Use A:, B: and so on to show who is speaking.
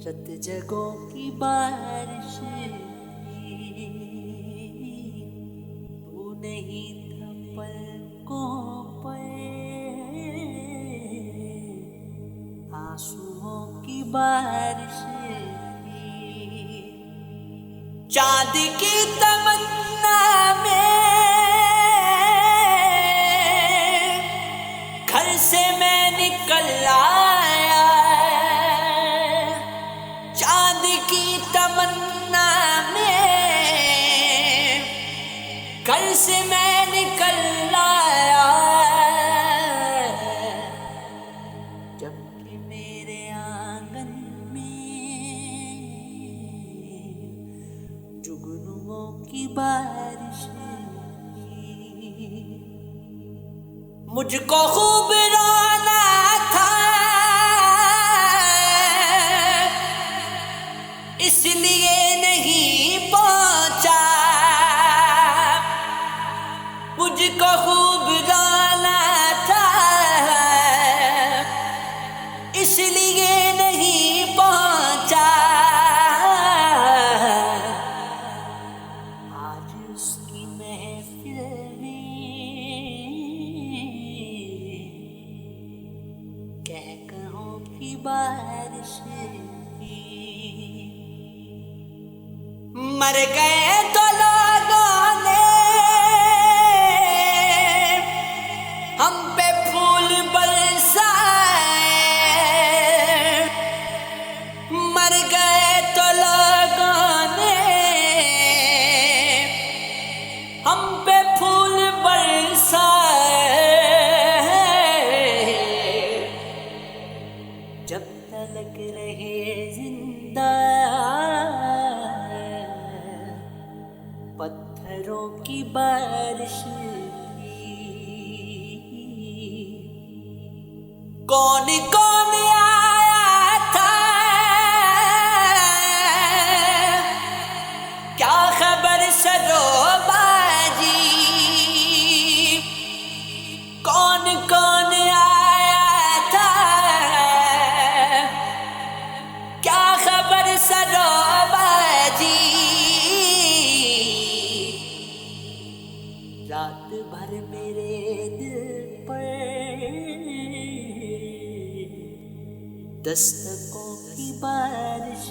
A: रत जगों की बारिश तू नहीं था पलकों पर, आंसुओं की बारिश चांद की तमन्ना में घर से मैं निकल आया, चांद की तमन्ना में घर से मैं निकल आया, जबकि मेरे आंगन में जुगनुओं की बारिश मुझको खूब रोना था, इसलिए नहीं पहुंचा। मुझको खूब रोना था, इसलिए नहीं पहुंचा। आज उसकी महफिल कह कहों की बारिश मर गए तो लोगों ने हम पे फूल बरसाए, मर गए तो लोगों ने हम पे फूल बरसाए, जब तलक रहे जिंदा पत्थरों की बारिश कौन कौन आया था, क्या खबर सरोबाजी, कौन कौन आया था, क्या खबर सरोबाजी। रात भर मेरे दिल पर दस्तकों की बारिश